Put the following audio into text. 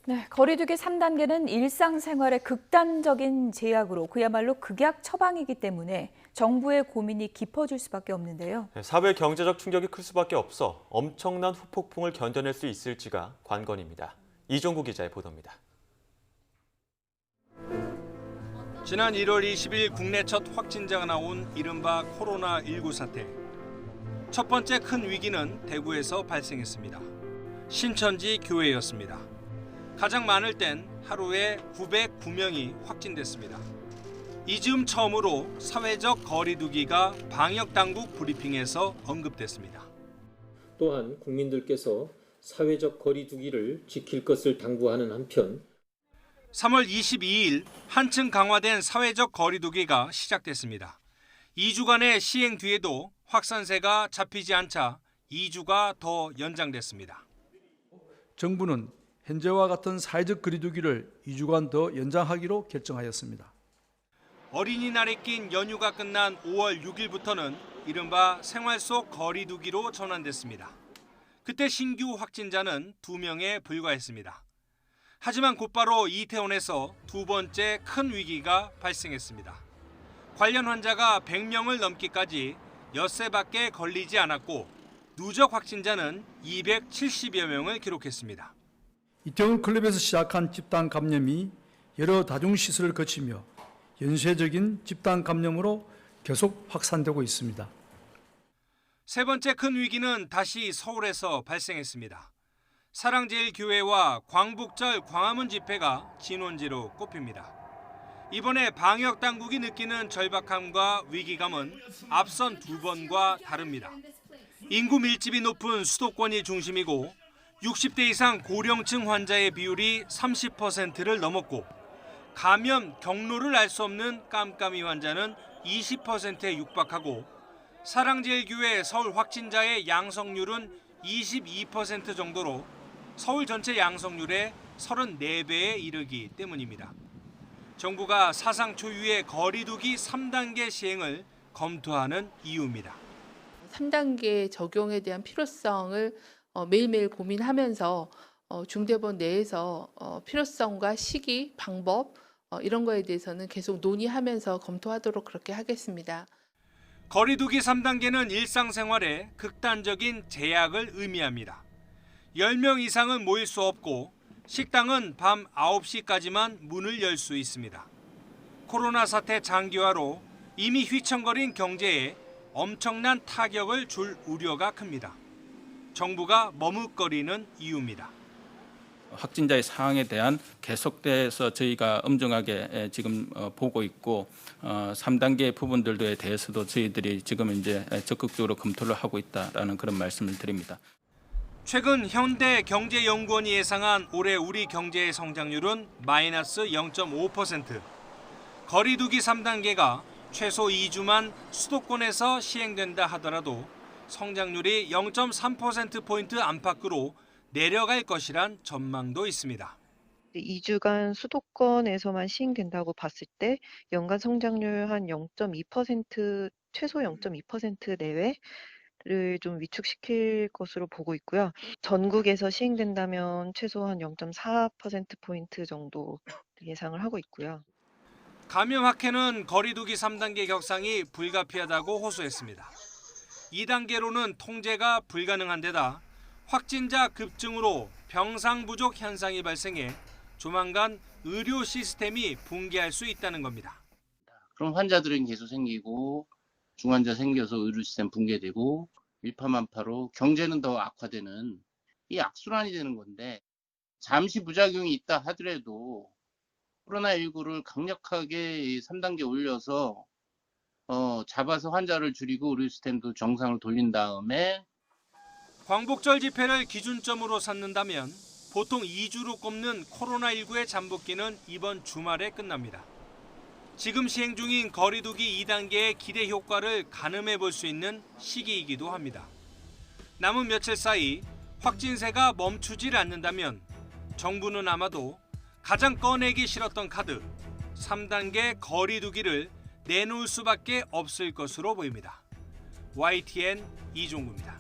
네, 거리두기 3단계는 일상생활의 극단적인 제약으로 그야말로 극약 처방이기 때문에 정부의 고민이 깊어질 수밖에 없는데요. 사회 경제적 충격이 클 수밖에 없어 엄청난 후폭풍을 견뎌낼 수 있을지가 관건입니다. 이종구 기자의 보도입니다. 지난 1월 20일 국내 첫 확진자가 나온 이른바 코로나19 사태. 첫 번째 큰 위기는 대구에서 발생했습니다. 신천지 교회였습니다. 가장 많을 땐 하루에 909명이 확진됐습니다. 이 즈음 처음으로 사회적 거리두기가 방역당국 브리핑에서 언급됐습니다. 또한 국민들께서 사회적 거리두기를 지킬 것을 당부하는 한편 3월 22일 한층 강화된 사회적 거리두기가 시작됐습니다. 2주간의 시행 뒤에도 확산세가 잡히지 않자 2주가 더 연장됐습니다. 정부는 현재와 같은 사회적 거리두기를 2주간 더 연장하기로 결정하였습니다. 어린이날에 낀 연휴가 끝난 5월 6일부터는 이른바 생활 속 거리두기로 전환됐습니다. 그때 신규 확진자는 2명에 불과했습니다. 하지만 곧바로 이태원에서 두 번째 큰 위기가 발생했습니다. 관련 환자가 100명을 넘기까지 엿새밖에 걸리지 않았고 누적 확진자는 270여 명을 기록했습니다. 이태원 클럽에서 시작한 집단 감염이 여러 다중시설을 거치며 연쇄적인 집단 감염으로 계속 확산되고 있습니다. 세 번째 큰 위기는 다시 서울에서 발생했습니다. 사랑제일교회와 광복절 광화문 집회가 진원지로 꼽힙니다. 이번에 방역당국이 느끼는 절박함과 위기감은 앞선 두 번과 다릅니다. 인구 밀집이 높은 수도권이 중심이고 60대 이상 고령층 환자의 비율이 30%를 넘었고 감염 경로를 알 수 없는 깜깜이 환자는 20%에 육박하고 사랑제일교회 서울 확진자의 양성률은 22% 정도로 서울 전체 양성률의 34배에 이르기 때문입니다. 정부가 사상 초유의 거리두기 3단계 시행을 검토하는 이유입니다. 3단계 적용에 대한 필요성을 매일매일 고민하면서 중대본 내에서 필요성과 시기, 방법 이런 거에 대해서는 계속 논의하면서 검토하도록 그렇게 하겠습니다. 거리두기 3단계는 일상생활에 극단적인 제약을 의미합니다. 10명 이상은 모일 수 없고 식당은 밤 9시까지만 문을 열 수 있습니다. 코로나 사태 장기화로 이미 휘청거린 경제에 엄청난 타격을 줄 우려가 큽니다. 정부가 머뭇거리는 이유입니다. 확진자의 상황에 대한 계속돼서 저희가 엄정하게 지금 보고 있고 3단계 부분들에 대해서도 저희들이 지금 이제 적극적으로 검토를 하고 있다라는 그런 말씀을 드립니다. 최근 현대경제연구원이 예상한 올해 우리 경제의 성장률은 마이너스 0.5%. 거리두기 3단계가 최소 2주만 수도권에서 시행된다 하더라도 성장률이 0.3%포인트 안팎으로 내려갈 것이란 전망도 있습니다. 2주간 수도권에서만 시행된다고 봤을 때 연간 성장률 한 0.2%, 최소 0.2% 내외를 좀 위축시킬 것으로 보고 있고요. 전국에서 시행된다면 최소한 0.4%포인트 정도 예상을 하고 있고요. 감염학회는 거리두기 3단계 격상이 불가피하다고 호소했습니다. 2단계로는 통제가 불가능한 데다 확진자 급증으로 병상 부족 현상이 발생해 조만간 의료 시스템이 붕괴할 수 있다는 겁니다. 그럼 환자들은 계속 생기고 중환자 생겨서 의료 시스템 붕괴되고 일파만파로 경제는 더 악화되는 이 악순환이 되는 건데 잠시 부작용이 있다 하더라도 코로나19를 강력하게 3단계 올려서 잡아서 환자를 줄이고 의료 시스템도 정상을 돌린 다음에 광복절 집회를 기준점으로 삼는다면 보통 2주로 꼽는 코로나19의 잠복기는 이번 주말에 끝납니다. 지금 시행 중인 거리두기 2단계의 기대 효과를 가늠해 볼 수 있는 시기이기도 합니다. 남은 며칠 사이 확진세가 멈추질 않는다면 정부는 아마도 가장 꺼내기 싫었던 카드 3단계 거리두기를 내놓을 수밖에 없을 것으로 보입니다. YTN 이종구입니다.